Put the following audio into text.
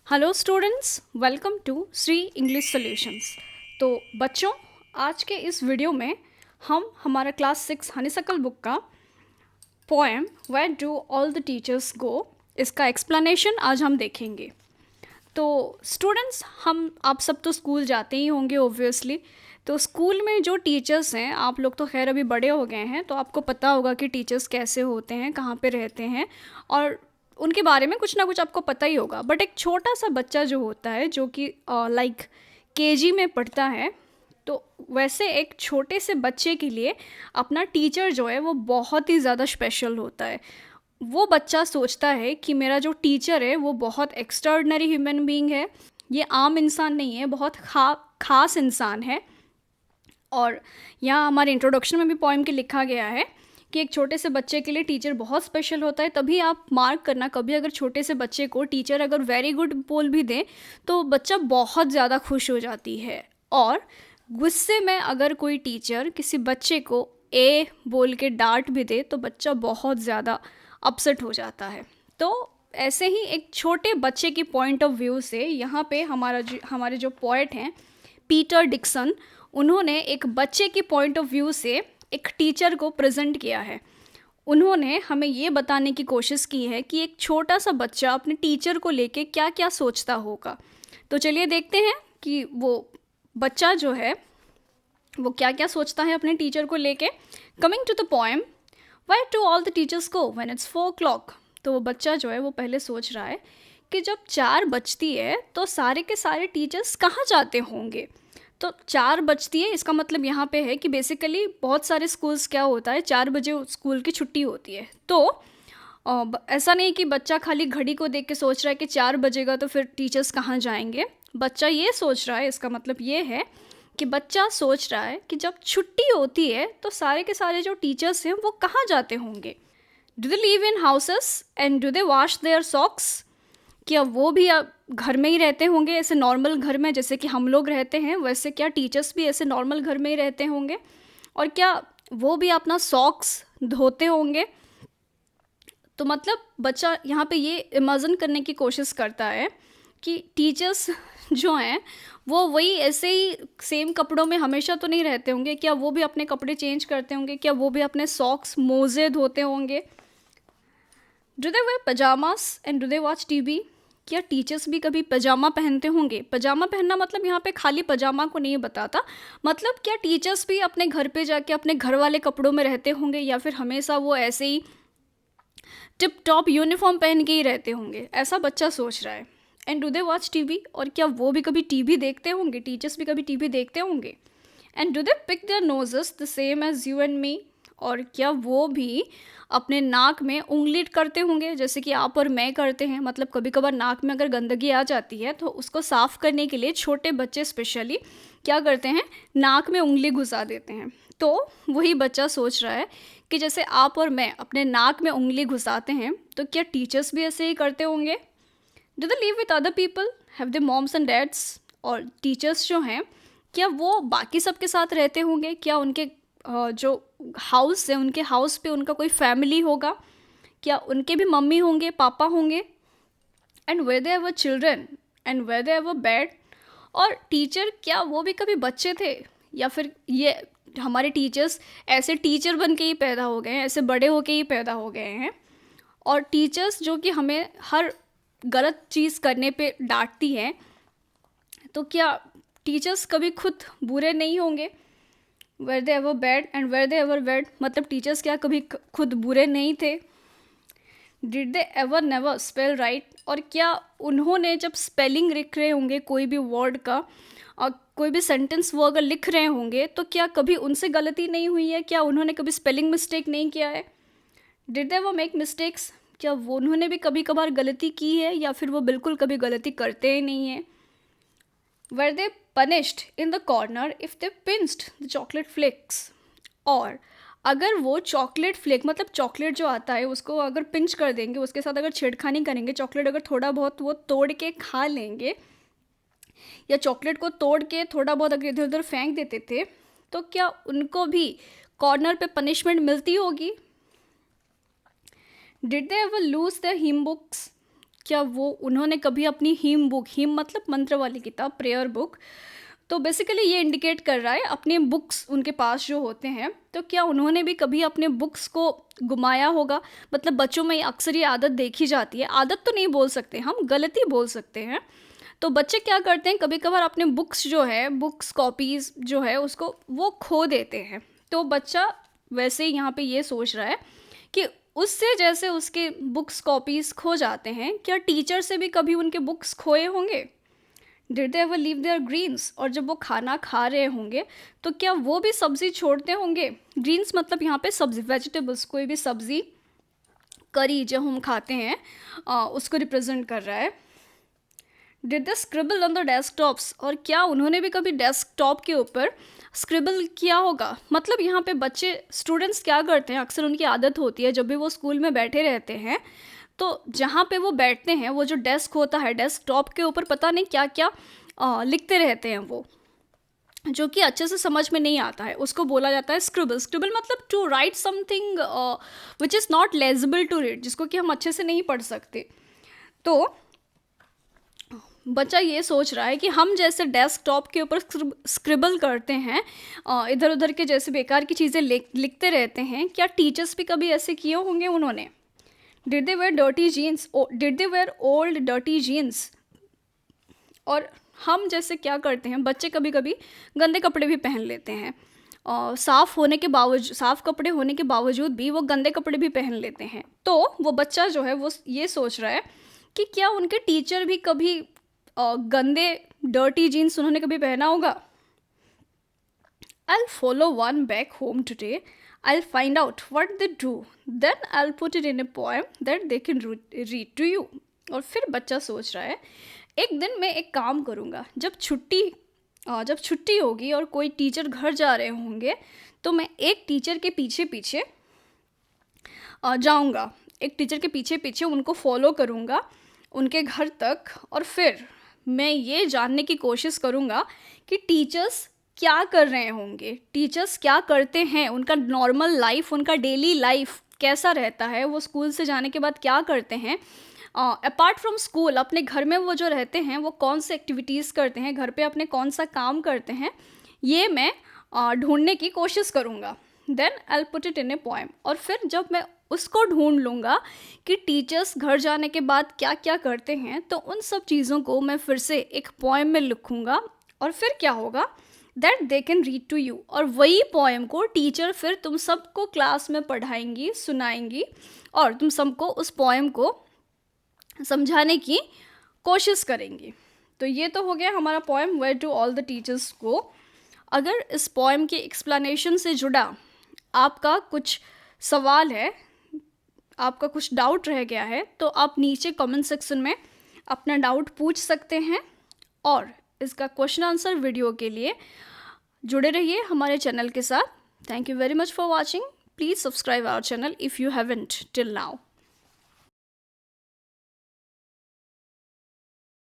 Hello students, welcome to Shri English solutions. तो बच्चों, आज के इस वीडियो में हम हमारा क्लास 6 हनीसकल बुक का poem where do all the teachers go, इसका एक्सप्लेनेशन आज हम देखेंगे। तो स्टूडेंट्स, आप सब तो स्कूल जाते ही होंगे ऑब्वियसली। तो स्कूल में जो टीचर्स हैं, आप लोग तो खैर अभी बड़े हो गए हैं, तो आपको पता होगा कि टीचर्स कैसे होते हैं, कहाँ पे रहते हैं, और उनके बारे में कुछ ना कुछ आपको पता ही होगा। बट एक छोटा सा बच्चा जो होता है, जो कि लाइक केजी में पढ़ता है, तो वैसे एक छोटे से बच्चे के लिए अपना टीचर जो है वो बहुत ही ज़्यादा स्पेशल होता है। वो बच्चा सोचता है कि मेरा जो टीचर है वो बहुत एक्स्ट्राऑर्डिनरी ह्यूमन बीइंग है, ये आम इंसान नहीं है, बहुत खास इंसान है। और यहाँ हमारे इंट्रोडक्शन में भी पोएम के लिखा गया है कि एक छोटे से बच्चे के लिए टीचर बहुत स्पेशल होता है। तभी आप मार्क करना, कभी अगर छोटे से बच्चे को टीचर अगर वेरी गुड बोल भी दे तो बच्चा बहुत ज़्यादा खुश हो जाती है। और गुस्से में अगर कोई टीचर किसी बच्चे को ए बोल के डांट भी दे तो बच्चा बहुत ज़्यादा अपसेट हो जाता है। तो ऐसे ही एक छोटे बच्चे की पॉइंट ऑफ व्यू से यहाँ पे हमारे जो पोएट हैं पीटर डिक्सन, उन्होंने एक बच्चे की पॉइंट ऑफ व्यू से एक टीचर को प्रेजेंट किया है। उन्होंने हमें ये बताने की कोशिश की है कि एक छोटा सा बच्चा अपने टीचर को लेके क्या क्या सोचता होगा। तो चलिए देखते हैं कि वो बच्चा जो है वो क्या क्या सोचता है अपने टीचर को लेके। Coming to the poem, why do all the teachers go when it's 4 o'clock। तो वो बच्चा जो है वो पहले सोच रहा है कि जब 4 बजती है तो सारे के सारे टीचर्स कहाँ जाते होंगे। तो 4 बजती है, इसका मतलब यहाँ पे है कि बेसिकली बहुत सारे स्कूल्स क्या होता है, 4 बजे स्कूल की छुट्टी होती है। तो ऐसा नहीं कि बच्चा खाली घड़ी को देख के सोच रहा है कि 4 बजेगा तो फिर टीचर्स कहाँ जाएंगे। बच्चा ये सोच रहा है, इसका मतलब ये है कि बच्चा सोच रहा है कि जब छुट्टी होती है तो सारे के सारे जो टीचर्स हैं वो कहाँ जाते होंगे। Do they live in houses and do they wash their socks. क्या वो भी अब घर में ही रहते होंगे, ऐसे नॉर्मल घर में जैसे कि हम लोग रहते हैं, वैसे क्या टीचर्स भी ऐसे नॉर्मल घर में ही रहते होंगे। और क्या वो भी अपना सॉक्स धोते होंगे। तो मतलब बच्चा यहाँ पे ये इमेजिन करने की कोशिश करता है कि टीचर्स जो हैं वो वही ऐसे ही सेम कपड़ों में हमेशा तो नहीं रहते होंगे, क्या वो भी अपने कपड़े चेंज करते होंगे, क्या वो भी अपने सॉक्स मोजे धोते होंगे। Do they wear pajamas and do they watch TV. क्या टीचर्स भी कभी पजामा पहनते होंगे। पजामा पहनना मतलब यहाँ पे खाली पजामा को नहीं बताता, मतलब क्या टीचर्स भी अपने घर पे जाके अपने घर वाले कपड़ों में रहते होंगे, या फिर हमेशा वो ऐसे ही टिप टॉप यूनिफॉर्म पहन के ही रहते होंगे, ऐसा बच्चा सोच रहा है। And do they watch TV. और क्या वो भी कभी टीवी देखते होंगे, टीचर्स भी कभी टीवी देखते होंगे। And do they pick their noses the same as you and me. और क्या वो भी अपने नाक में उंगली करते होंगे जैसे कि आप और मैं करते हैं। मतलब कभी कभार नाक में अगर गंदगी आ जाती है तो उसको साफ़ करने के लिए छोटे बच्चे स्पेशली क्या करते हैं, नाक में उंगली घुसा देते हैं। तो वही बच्चा सोच रहा है कि जैसे आप और मैं अपने नाक में उंगली घुसाते हैं तो क्या टीचर्स भी ऐसे ही करते होंगे। Do they live with other people, have they moms and dads. और टीचर्स जो हैं क्या वो बाकी सबके साथ रहते होंगे, क्या उनके जो हाउस है उनके हाउस पे उनका कोई फैमिली होगा, क्या उनके भी मम्मी होंगे, पापा होंगे। And were they ever children and were they ever bad. और टीचर क्या वो भी कभी बच्चे थे, या फिर ये हमारे टीचर्स ऐसे टीचर बन के ही पैदा हो गए हैं, ऐसे बड़े होके ही पैदा हो गए हैं। और टीचर्स जो कि हमें हर गलत चीज़ करने पे डांटती हैं, तो क्या टीचर्स कभी खुद बुरे नहीं होंगे। Were they ever bad and were they ever bad, मतलब टीचर्स क्या कभी खुद बुरे नहीं थे। Did they ever never spell right. और क्या उन्होंने जब स्पेलिंग लिख रहे होंगे कोई भी वर्ड का और कोई भी सेंटेंस वो अगर लिख रहे होंगे तो क्या कभी उनसे गलती नहीं हुई है, क्या उन्होंने कभी स्पेलिंग मिस्टेक नहीं किया है। Did they ever make mistakes. क्या वो उन्होंने भी कभी कभार गलती की है, या फिर वो बिल्कुल कभी गलती करते ही नहीं है। वर दे punished in the corner if they pinched the chocolate flakes। और अगर वो चॉकलेट फ्लेक मतलब चॉकलेट जो आता है उसको अगर पिंच कर देंगे, उसके साथ अगर छेड़खानी करेंगे, चॉकलेट अगर थोड़ा बहुत वो तोड़ के खा लेंगे, या चॉकलेट को तोड़ के थोड़ा बहुत अगर इधर उधर फेंक देते थे, तो क्या उनको भी कॉर्नर पे पनिशमेंट मिलती होगी। Did they ever lose the him books. क्या वो उन्होंने कभी अपनी हीम बुक, हीम मतलब मंत्र वाली किताब, प्रेयर बुक, तो बेसिकली ये इंडिकेट कर रहा है अपने बुक्स उनके पास जो होते हैं, तो क्या उन्होंने भी कभी अपने बुक्स को गुमाया होगा। मतलब बच्चों में अक्सर ये आदत देखी जाती है, आदत तो नहीं बोल सकते हम, गलती बोल सकते हैं। तो बच्चे क्या करते हैं, कभी कभार अपने बुक्स जो है, बुक्स कॉपीज़ जो है उसको वो खो देते हैं। तो बच्चा वैसे ही यहाँ पे ये सोच रहा है कि उससे जैसे उसके बुक्स कॉपीज़ खो जाते हैं, क्या टीचर से भी कभी उनके बुक्स खोए होंगे। Did they ever leave their greens, और जब वो खाना खा रहे होंगे तो क्या वो भी सब्ज़ी छोड़ते होंगे। ग्रीन्स मतलब यहाँ पे सब्ज़ी, वेजिटेबल्स, कोई भी सब्ज़ी, करी जो हम खाते हैं उसको रिप्रेजेंट कर रहा है। Did they scribble on the desktops, और क्या उन्होंने भी कभी डेस्कटॉप के ऊपर स्क्रिबल किया होगा। मतलब यहाँ पे बच्चे, स्टूडेंट्स क्या करते हैं, अक्सर उनकी आदत होती है जब भी वो स्कूल में बैठे रहते हैं तो जहाँ पे वो बैठते हैं, वो जो डेस्क होता है, डेस्कटॉप के ऊपर पता नहीं क्या क्या लिखते रहते हैं वो, जो कि अच्छे से समझ में नहीं आता है, उसको बोला जाता है स्क्रिबल। स्क्रिबल मतलब to write something which is not legible to read, जिसको कि हम अच्छे से नहीं पढ़ सकते। तो बच्चा ये सोच रहा है कि हम जैसे डेस्कटॉप के ऊपर स्क्रिबल करते हैं, इधर उधर के जैसे बेकार की चीज़ें लिखते रहते हैं, क्या टीचर्स भी कभी ऐसे किए होंगे उन्होंने। Did they wear dirty jeans, did they wear old dirty jeans, और हम जैसे क्या करते हैं, बच्चे कभी कभी गंदे कपड़े भी पहन लेते हैं, और साफ़ कपड़े होने के बावजूद भी वो गंदे कपड़े भी पहन लेते हैं। तो वो बच्चा जो है वो ये सोच रहा है कि क्या उनके टीचर भी कभी गंदे डर्टी जीन्स उन्होंने कभी पहना होगा। I'll follow one back home today. I'll find out what they do. Then I'll put it in a poem that they can read to you. और फिर बच्चा सोच रहा है, एक दिन मैं एक काम करूँगा, जब छुट्टी होगी और कोई टीचर घर जा रहे होंगे तो मैं एक टीचर के पीछे पीछे जाऊँगा, एक टीचर के पीछे पीछे उनको फॉलो करूँगा उनके घर तक, और फिर मैं ये जानने की कोशिश करूँगा कि टीचर्स क्या कर रहे होंगे, टीचर्स क्या करते हैं, उनका नॉर्मल लाइफ, उनका डेली लाइफ कैसा रहता है, वो स्कूल से जाने के बाद क्या करते हैं, अपार्ट फ्रॉम स्कूल अपने घर में वो जो रहते हैं वो कौन से एक्टिविटीज़ करते हैं, घर पे अपने कौन सा काम करते हैं, ये मैं ढूंढने की कोशिश करूँगा। Then I put it in a poem, और फिर जब मैं उसको ढूंढ लूँगा कि टीचर्स घर जाने के बाद क्या क्या करते हैं, तो उन सब चीज़ों को मैं फिर से एक पोएम में लिखूँगा, और फिर क्या होगा, that they can read to you, और वही पोएम को टीचर फिर तुम सबको क्लास में पढ़ाएंगी, सुनाएंगी, और तुम सबको उस पोएम को समझाने की कोशिश करेंगी। तो ये तो हो गया हमारा poem where to all the teachers go. अगर इस पोएम के एक्सप्लेनेशन से जुड़ा आपका कुछ सवाल है, आपका कुछ डाउट रह गया है, तो आप नीचे कमेंट सेक्शन में अपना डाउट पूछ सकते हैं, और इसका क्वेश्चन आंसर वीडियो के लिए जुड़े रहिए हमारे चैनल के साथ। Thank you very much for watching. Please subscribe our channel if you haven't till now.